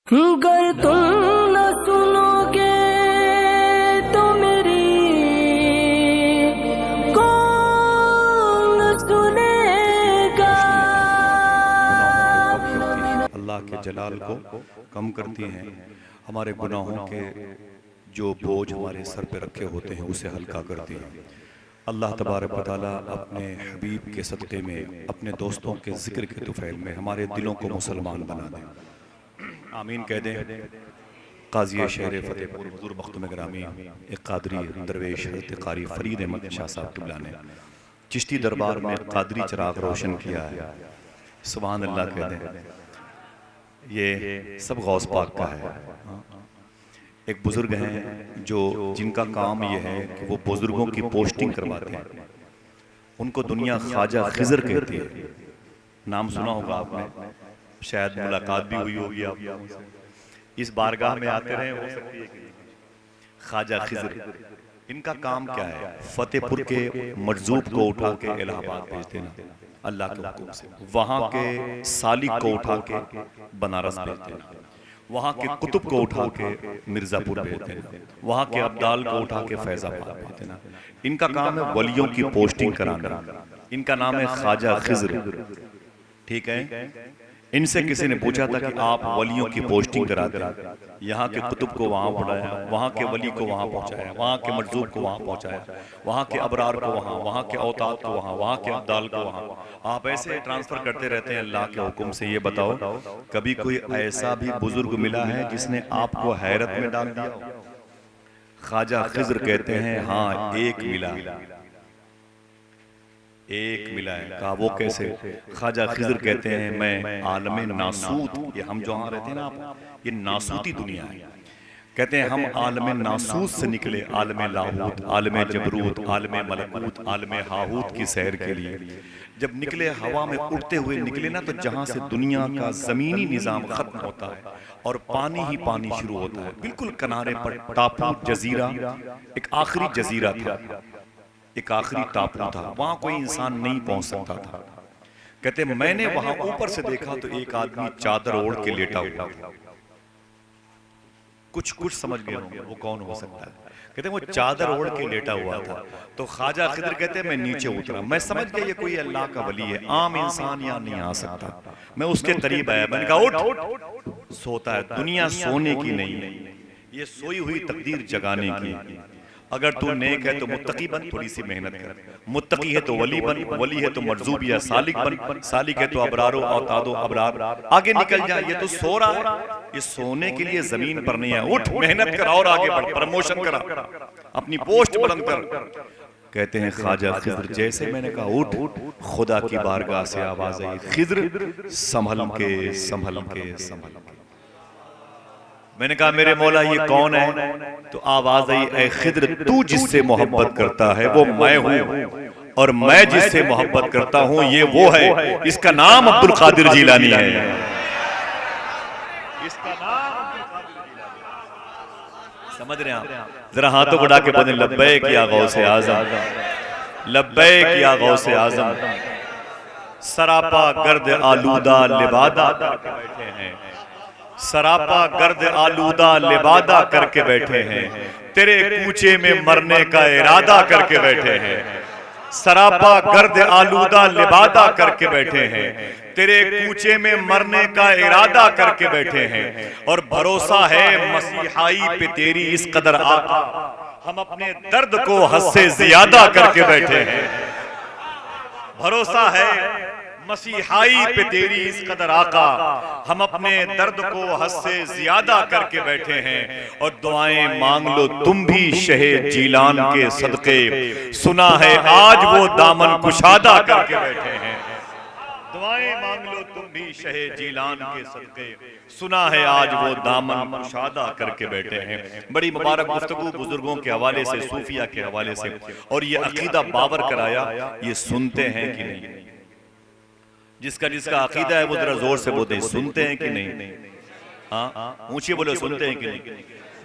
गर तुम न सुनोगे तो मेरी कौन सुनेगा। अल्लाह के जलाल को कम करती हैं, हमारे गुनाहों के जो बोझ हमारे सर पे रखे होते हैं उसे हल्का करती हैं। अल्लाह तबारक व तआला अपने हबीब के सदक़े में, अपने दोस्तों के ज़िक्र के तुफ़ैल में हमारे दिलों को मुसलमान बना दें। आमीन कह दें। काज़ी शहर फ़तेहपुर हुज़ूर मख़दूम गिरामी एक क़ादरी दरवेश हज़रत क़ारी फ़रीद अहमद शाह साहब क़िबला ने चिश्ती दरबार में क़ादरी चिराग रोशन किया है। सुभान अल्लाह कह दें। ये सब गौस पाक का है। एक बुज़ुर्ग हैं जो जिनका काम ये है कि वो बुज़ुर्गों की पोस्टिंग करवाते हैं। उनको दुनिया ख्वाजा खिज़र कहती है। नाम सुना होगा आपने, शायद मुलाकात भी हुई होगी आप। इस बारगाह में आते रहे हो सकती है कि ख्वाजा खिज़र। इनका काम क्या है? फतेहपुर के मजजूब को उठा के इलाहाबाद भेज देना अल्लाह के हुक्म से, वहाँ के सालिक को उठा के बनारस भेज देना, वहाँ के कुतुब को उठा के मिर्ज़ापुर भेज देना, वहाँ के अब्दाल को उठा के फैज़ाबाद भेज देना। इनका काम है वलियों की पोस्टिंग कराना। इनका नाम है ख्वाजा खिज़र। ठीक है। इनसे किसी ने पूछा था कि आप वलियों की पोस्टिंग कराते हैं। यहाँ के कुतुब को वहाँ पढ़ाया, वहाँ के वली को वहाँ पहुँचाया, वहाँ के मजदूर को वहाँ पहुँचाया, वहाँ के अबरार को वहाँ, वहाँ के औताद को वहाँ, वहाँ के अब्दाल को वहाँ। आप ऐसे ट्रांसफ़र करते रहते हैं अल्लाह के हुक्म से। ये बताओ कभी कोई ऐसा भी बुजुर्ग मिला है जिसने आपको हैरत में डाल दिया? ख्वाजा खिज़र कहते हैं हाँ, एक मिला, एक मिला है। कहा वो कैसे? ख्वाजा खिज़र कहते हैं मैं आलमे नासूत, ये हम जो यहाँ रहते हैं ना आप, ये नासूती दुनिया है। कहते हैं हम आलमे नासूत से निकले आलमे लाहूत, आलमे जबरूत, आलमे मलकूत, आलमे हाहूत की सैर के लिए। जब निकले हवा में उड़ते हुए निकले ना, तो जहाँ से दुनिया का ज़मीनी निज़ाम ख़त्म होता है और पानी ही पानी शुरू होता है। बिल्कुल किनारे पर टापू जजीरा, एक आखिरी जजीरा था, एक आखिरी टापू था, वहां कोई इंसान नहीं पहुंच सकता था। कहते मैंने वहां ऊपर से देखा तो एक आदमी चादर ओढ़ के लेटा हुआ था। कुछ समझ गए होंगे वो कौन हो सकता है। कहते वो चादर ओढ़ के लेटा हुआ था। तो ख्वाजा खिज़र कहते मैं नीचे उतरा, मैं समझ गया ये कोई अल्लाह का वली है, आम इंसान यहाँ नहीं आ सकता। मैं उसके करीब आया, मैंने कहा उठ, सोता है। दुनिया सोने की नहीं है, ये सोई हुई तकदीर जगाने की। अगर तू नेक है तो मुत्तकी बन, थोड़ी सी मेहनत कर। मुत्तकी है तो वली बन, वली है तो मरजूब या सालिक बन, सालिक है तो अबरारो औतादो अबरार। आगे निकल जा। ये तो सो रहा है, ये सोने के लिए जमीन पर नहीं है। उठ, मेहनत कर और आगे बढ़, प्रमोशन करा, अपनी पोस्ट बुलंद कर। कहते हैं ख्वाजा खिज़र जैसे मैंने कहा उठ, खुदा की बारगाह से आवाज आई, खिज़र संभल के संभल के संभल के। मैंने कहा मेरे मौला ये कौन है? तो आवाज आई, ऐ खिज़र तू जिससे मोहब्बत करता है वो मैं हूँ, और मैं जिससे मोहब्बत करता हूँ ये वो है। इसका नाम अब्दुल कादिर जीलानी है। इसका नाम अब्दुल कादिर जीलानी। समझ रहे हैं आप? जरा हाथों को उठा के बोलें लब्बैक या गौसे आज़म, लब्बैक या गौसे आज़म। सरापा गर्द आलूदा लिबादा करके बैठे हैं, सरापा गर्द आलूदा लिबादा करके बैठे हैं, तेरे कूचे में मरने का इरादा करके बैठे हैं। सरापा गर्द आलूदा लिबादा करके बैठे हैं, तेरे कूचे में मरने का इरादा करके बैठे हैं। और भरोसा है मसीहाई पे तेरी इस कदर आका, हम अपने दर्द को हद से ज्यादा करके बैठे हैं। भरोसा है मसीहाई पे तेरी इस कदर आका, हम अपने दर्द को हद से ज्यादा करके बैठे हैं। और दुआएं मांग लो तुम भी शहे जीलान के सदके, सुना है आज वो दामन कुशादा करके बैठे हैं। दुआएं मांग लो तुम भी शहे जीलान के सदके, सुना है आज वो दामन कुशादा करके बैठे हैं। बड़ी मुबारक गुफ्तगू बुजुर्गों के हवाले से, सूफिया के हवाले से। और ये अकीदा बावर कराया, ये सुनते हैं कि नहीं? जिसका जिसका अकीदा है वो जरा जोर से बोलते, सुनते हैं कि नहीं? हाँ, ऊंचे बोले, सुनते हैं कि नहीं?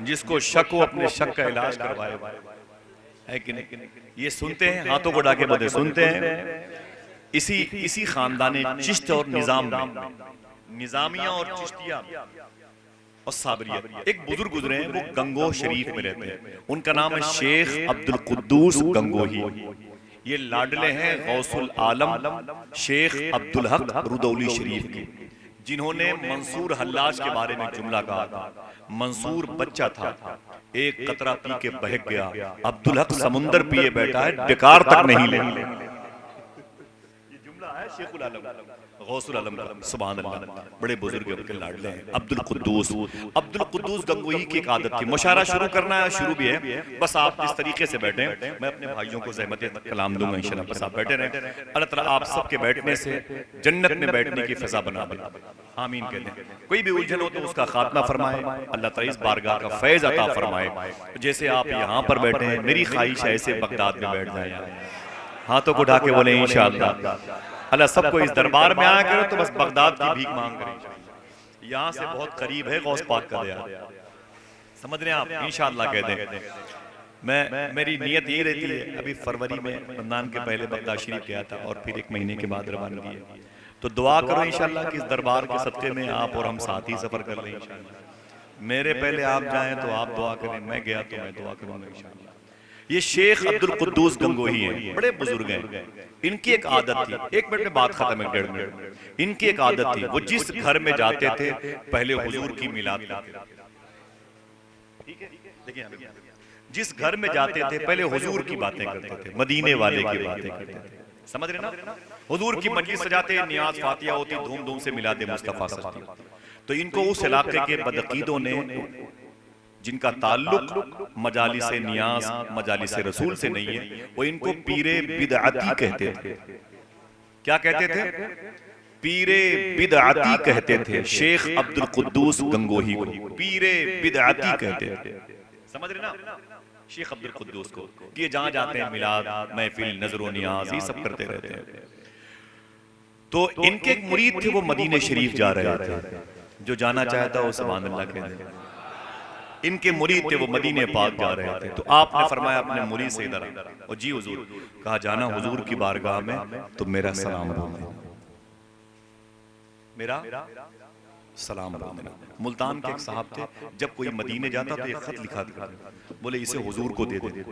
जिसको शक हो अपने शक का इलाज करवाए, है कि नहीं? ये सुनते हैं, हाथों को डाके बोलते सुनते हैं। इसी खानदान चिश्त और निजाम में, निजामिया और चिश्तिया, और साबरियत। एक बुजुर्ग गुजरे हैं, वो गंगोह शरीफ में रहते हैं, उनका नाम है शेख अब्दुल कुद्दूस गंगोही। ये लाडले हैं गौसुल आलम शेख अब्दुल हक रुदौली शरीफ के, जिन्होंने मंसूर हल्लाज के बारे में जुमला कहा था, मंसूर बच्चा था, एक कतरा पी के बहक गया, अब्दुल हक समुंदर पिए बैठा है, बेकार तक नहीं ले। ये जुमला है शेखुल आलम गौसुल आलम का, सुभान अल्लाह। बड़े बुजुर्ग उनके लाडले हैं अब्दुल कुद्दूस गंगोही की एक आदत थी, मुशायरा शुरू करना है, शुरू भी है, बस आप इस तरीके से बैठे, मैं अपने भाइयों को ज़हमत कलाम दूंगा इंशाल्लाह, बस आप बैठे रहें। अल्लाह ताला आप सबके बैठने से जन्नत में बैठने की फिजा बना दे, आमीन कहते हैं। कोई भी उलझन हो तो उसका खात्मा फरमाए, अल्लाह ताला इस बारगाह का फैज़ अता फरमाए। जैसे आप यहाँ पर बैठे हैं, मेरी ख्वाहिश है ऐसे बगदाद में बैठ जाए, हाथों को उठा के बोले इंशाअल्लाह। अल्लाह सबको इस दरबार में आया करो तो बस बगदाद की भीख मांग करें, यहाँ से बहुत करीब है गौस पाक का दया, समझ रहे हैं आप, इंशाअल्लाह कह दें। मेरी नीयत यही रहती है, अभी फरवरी में रमजान के पहले बगदाद शरीफ गया था और फिर 1 महीने के बाद रवानगी है, तो दुआ करो इंशाअल्लाह कि इस दरबार के सदक़े में आप और हम साथ ही सफर कर लें इंशाअल्लाह। मेरे पहले आप जाएं तो आप दुआ करें, मैं गया तो मैं दुआ करूंगा इंशाअल्लाह। ये शेख अब्दुल कुद्दूस गंगोही हैं, बड़े बुजुर्ग हैं। इनकी एक आदत थी, 1 मिनट में बात खत्म है, 1.5 मिनट। इनकी एक आदत थी, वो जिस घर में जाते थे पहले हुजूर की मिलाद करते थे, ठीक है, देखिए, जिस घर में जाते थे पहले हुजूर की बातें करते थे, मदीने वाले की बातें करते थे, समझ रहे ना। हुजूर की मजलिस सजाते, नियाज फातिया होती, धूम धूम से मिलाद मुस्तफा सजती। तो इनको उस इलाके के बदअकीदों ने, जिनका ताल्लुक मजालिस नियाज मजालिस रसूल से नहीं है, वो इनको पीरे बिदअती कहते थे। क्या कहते थे? पीरे बिदअती कहते थे। शेख अब्दुल कुद्दूस गंगोही को पीरे बिदअती कहते थे, समझ रहे ना, शेख अब्दुल कुद्दूस को। ये जहां जाते हैं मिलाद महफिल नजर नियाज ये सब करते रहते हैं। तो इनके एक मुरीद थे, वो मदीने शरीफ जा रहे थे, जो जाना चाहता वो सुभान अल्लाह कहते। इनके मुरीद थे, वो मदीने पाक जा रहे थे, तो आपने फरमाया अपने मुरीद से इधर आ, और जी हुजूर, कहा जाना हुजूर की बारगाह में तो मेरा सलाम बोल देना, मेरा सलाम बोल देना। मुल्तान के एक साहब थे, जब कोई मदीने जाता तो एक खत लिखा था, बोले इसे हुजूर को दे दे।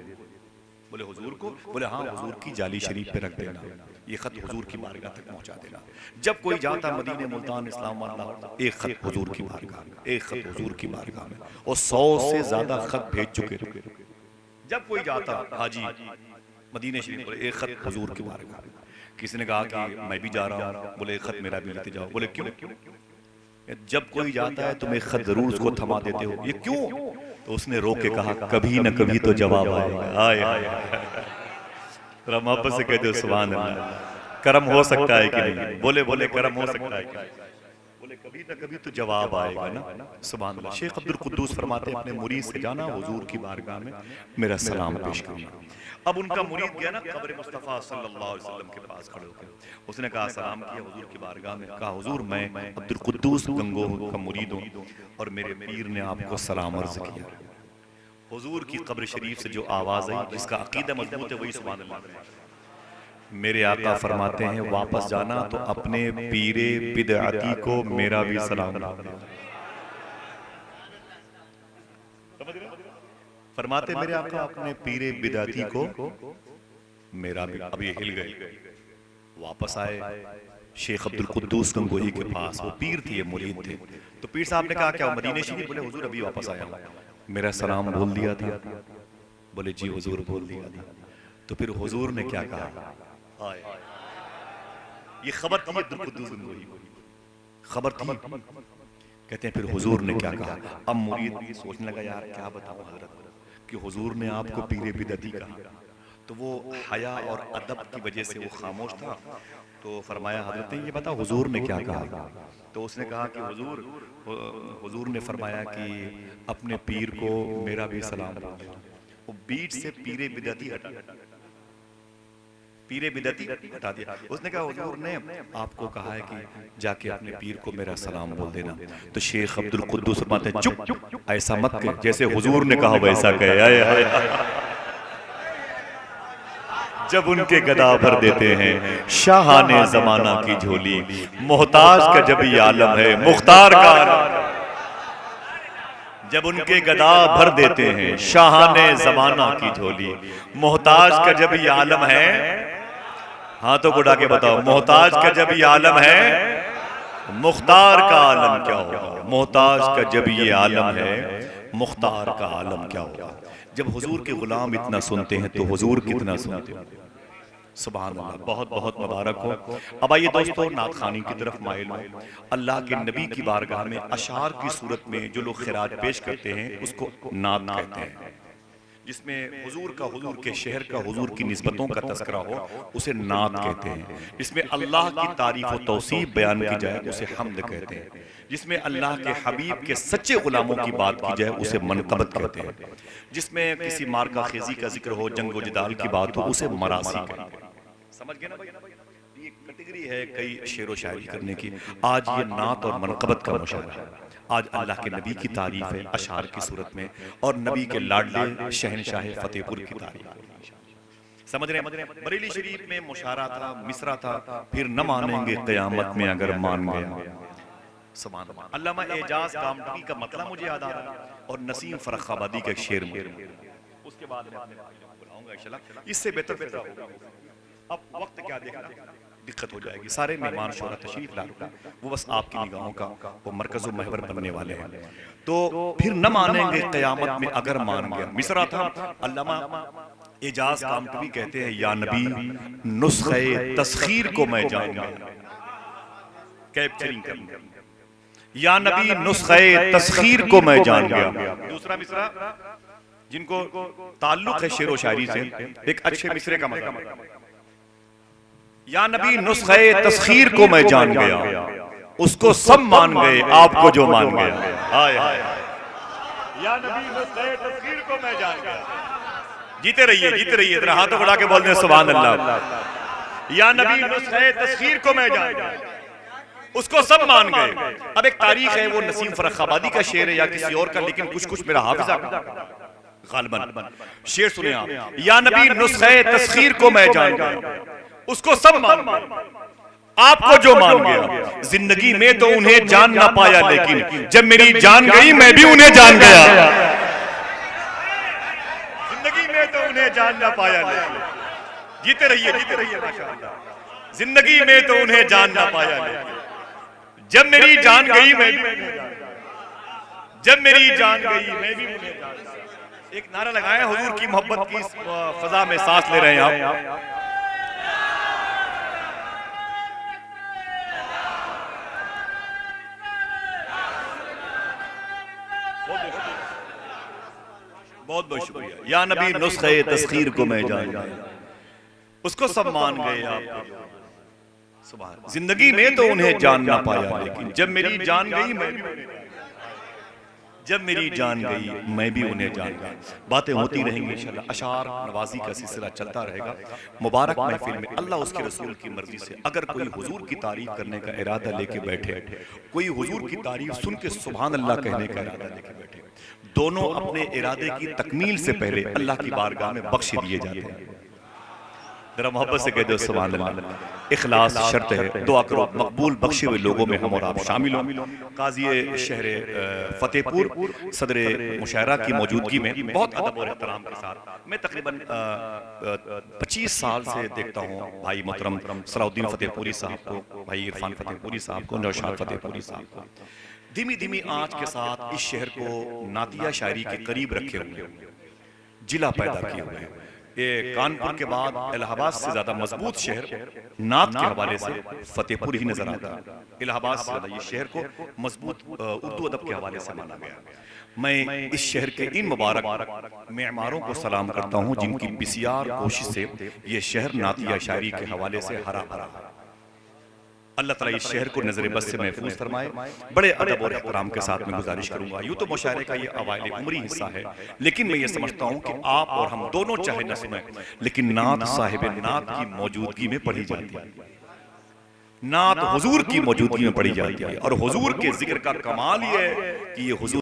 बोले हुजूर को? बोले हाँ, हुजूर की जाली शरीफ पे रख देना, ये खत हुजूर की बारगाह तक पहुंचा देना। जब कोई जाता मदीने मुल्तान इस्लामाबाद, एक खत हुजूर की बारगाह में, एक खत हुजूर की बारगाह में, और 100 से ज्यादा खत भेज चुके थे। जब कोई जाता हाजी मदीने शरीफ, बोले एक खत हुजूर की बारगाह में। किसी ने कहा कि मैं भी जा रहा हूँ, बोले एक खत मेरा भी लेते जाओ। बोले क्यों? जब कोई जाता है तुम एक खत जरूर उसको थमा देते हो, ये क्यों? तो उसने रो के कहा कभी न कभी तो जवाब आएगा। आए मोहब्बत से कहते हो सुभान अल्लाह, करम हो सकता है कि नहीं? बोले बोले करम हो सकता है कि नहीं? बोले कभी न कभी तो जवाब आएगा ना, सुभान अल्लाह। शेख अब्दुल कुद्दूस फरमाते हैं अपने मुरीद से जाना हुजूर की बारगाह में मेरा सलाम पेश करना। अब उनका मुरीद गया ना कब्र मुस्तफा सल्लल्लाहु अलैहि वसल्लम के पास खड़े होकर, उसने कहा सलाम किया हुजूर की बारगाह में, कहा हुजूर मैं अब्दुल कुद्दूस गंगोह का मुरीद हूँ और मेरे पीर ने आपको सलाम अर्ज किया। हुजूर की कब्र शरीफ से जो आवाज आई, जिसका अकीदा मजबूत है वही सुभान अल्लाह। मेरे आका फरमाते हैं वापस जाना तो अपने पीरे बिदअती को मेरा भी सलाम देना। फरमाते मेरे आका अपने पीरे बिदअती को मेरा भी। अब ये हिल गए, वापस आए शेख अब्दुल कुद्दूस गंगोही के पास। वो पीर थे, ये मुरीद थे। तो पीर साहब ने कहा क्या मदीने शरीफ? बोले हुजूर अभी वापस आया हूं, मेरा सलाम बोल दिया था। बोले जी हुजूर बोल दिया था। तो फिर हुजूर ने क्या कहा? ये खबर थी अब्दुल कुद्दूस गंगोही को, खबर थी। कहते हैं फिर हुजूर ने क्या कहा? अब मुरीद सोचने लगा यार क्या बताऊं हजरत कि हुजूर ने आपको पीरे बिदअती कहा। तो वो हया और अदब की वजह से वो खामोश था। तो फरमाया हजरत ने ये बता हुजूर ने क्या कहा? तो उसने कहा कि हुजूर ने फरमाया कि अपने पीर को मेरा भी सलाम बोल देना। वो बीच से पीरे बिदअती हटा, पीरे बिदअती हटा दिया। उसने कहा हुजूर ने आपको कहा है कि जाके अपने पीर को मेरा सलाम बोल देना। तो शेख अब्दुल कुद्दूस फरमाते हैं चुप, ऐसा मत कह, जैसे हुजूर ने कहा वैसा कहे। जब उनके गदा भर देते हैं शाहाने जमाना की झोली, मोहताज का जब ये आलम है मुख्तार का। जब उनके गदा भर देते हैं शाहाने जमाना की झोली। मोहताज का जब ये आलम है, हाथों को उठा के बताओ, मोहताज का जब ये आलम है, मुख्तार का आलम क्या होगा। मोहताज का जब ये आलम है, मुख्तार का आलम क्या होगा। जब हुजूर के गुलाम इतना सुनते हैं तो हुजूर कितना सुनते हैं। सुभान अल्लाह, बहुत बहुत मुबारक हो। अब आइए दोस्तों, नात खानी की तरफ माइल हो। अल्लाह के नबी की बारगाह में अशार की सूरत में जो लोग खिराज पेश करते हैं उसको नात कहते हैं, जिसमें हुजूर का, हुजूर के शहर का, हुजूर की निस्बतों का तस्करा हो उसे नात कहते हैं। जिसमें अल्लाह की तारीफ और तौसीफ बयान की जाए उसे हम्द कहते हैं। जिसमें अल्लाह के हबीब के सच्चे गुलामों की बात की जाए उसे मनकबत कहते हैं। जिसमें किसी मार्का खेजी का जिक्र हो, जंगो जदाल की बात हो, उसे मरासी कहते हैं। समझ गए ना भाई? ये कैटेगरी है कई शेर व शायरी करने की। आज ये नात और मनकबत का मुशायरा है। आज अल्लाह के नबी की तारीफ है अशार की सूरत में, और नबी के लाडले शहनशाह फतेहपुर की तारीफ। समझ रहे हैं? बरेली शरीफ में मुशायरा था, मिसरा था, फिर न मानेंगे क़यामत में अगर मान गया। सुभान अल्लाह। अल्लामा एजाज कामठी का मतलब मुझे याद आ रहा है, और नसीम फर्रुखाबादी का शेर में। उसके बाद बुलाऊंगा इंशाल्लाह, इससे बेहतर होगा। अब वक्त क्या देखना, दिक्कत हो जाएगी। सारे मेहमान शोहरा तशरीफ ला रहे हैं, वो बस आपकी निगाहों का वो मरकज़ महवर बनने वाले हैं। तो फिर न मानेंगे क़यामत में अगर मान गया। मिसरा था, अल्लामा एजाज कामठी कहते हैं, या नबी नुस्खे तस्खीर को मैं जान गया। कैप्चरिंग करूंगा, या नबी नुस्खे तस्खीर को मैं जान गया। दूसरा मिसरा जिनको ताल्लुक है शेर व शायरी से, एक अच्छे मिसरे का मतलब, या नबी नुस्खे तस्खीर को मैं जान गया, उसको सब मान गए आपको जो मान गया। हाय हाय, या नबी नुस्खे तस्खीर को मैं जान गया। जीते रहिए, जीते रहिए, जरा हाथों बढ़ा के बोल दें सुभान अल्लाह। या नबी नुस्खे तस्खीर को मैं जान गया, उसको सब मान गए। अब एक तारीख है, वो नसीम फर्रुखाबादी का शेर है या किसी और का, लेकिन कुछ कुछ मेरा हाफिजा गालिबन शेर सुने आप। या नबी नुस्खे तस्खीर को मैं जान गया, उसको सब मान गया आपको जो मान गया। जिंदगी में तो उन्हें जान ना पाया, लेकिन जब मेरी जान गई मैं भी उन्हें जान गया। जिंदगी में तो उन्हें जान ना पाया, लेकिन जीते रहिए, जीते रहिए माशाअल्लाह। जिंदगी में तो उन्हें जान ना पाया, लेकिन जब मेरी जान गई मैं भी, जब मेरी जान गई मैं भी उन्हें जान गया। एक नारा लगाया, हुजूर की मोहब्बत की फजा में सांस ले रहे हैं आप। बहुत बहुत शुक्रिया। या नबी नुस्खे तस्खीर को मैं जान गया, उसको सब मान गए आप। सुभान। जिंदगी में तो उन्हें जान ना पाया, लेकिन जब मेरी जान गई मैं भी, जब मेरी जान गई मैं भी उन्हें जान गया। बातें होती रहेंगी इंशाल्लाह, अशार नवाजी का सिलसिला चलता रहेगा। मुबारक महफिल में अल्लाह उसके रसूल की मर्जी से अगर कोई हुजूर की तारीफ करने का इरादा लेके बैठे, कोई हुजूर की तारीफ सुन के सुभान अल्लाह कहने का इरादा लेके बैठे, दोनों अपने इरादे की तकमील से पहले अल्लाह की बारगाह में बख्श दिए जाते हैं। जरा मोहब्बत से कह दो सुभान अल्लाह। इखलास शर्त है, दुआ करो मकबूल बख्शे हुए लोगों में हम और आप शामिल हों। काज़ी शहर फतेहपुर सदर मुशायरा की मौजूदगी में बहुत अदब और एहतराम के साथ मैं तकरीबन 25 साल से देखता हूँ भाई मोहतरम सलाउद्दीन फतेहपुरी साहब को, भाई इरफान फतेहपुरी साहब को, नौशाद फतेहपुरी साहब को धीमी धीमी आंच के साथ इस शहर को नातिया शायरी के करीब रखे हुए, जिला पैदा किए हुए हैं। ये कानपुर के बाद इलाहाबाद से ज्यादा मजबूत शहर नात के हवाले से फतेहपुर ही नजर आता है। इलाहाबाद से ज्यादा ये शहर को मजबूत उर्दू अदब के हवाले से माना गया। मैं इस शहर के इन मुबारक मेमारों को सलाम करता हूँ जिनकी बिसियार कोशिश से ये शहर नातिया शायरी के हवाले से हरा भरा है। अल्लाह ताला इस शहर को नजर बस से महफूज फरमाए। बड़े अदब और एहतराम के साथ में गुजारिश करूंगा, यूं तो मुशायरे का ये अवाइल उमरी हिस्सा है, लेकिन मैं ये समझता हूं कि आप और हम दोनों चाहे न सुने, लेकिन नात साहिब नात की मौजूदगी में पढ़ी जाती है, नात हुजूर की मौजूदगी में पढ़ी जाती है। और हुजूर के जिक्र का कमाल ये है कि ये हुजूर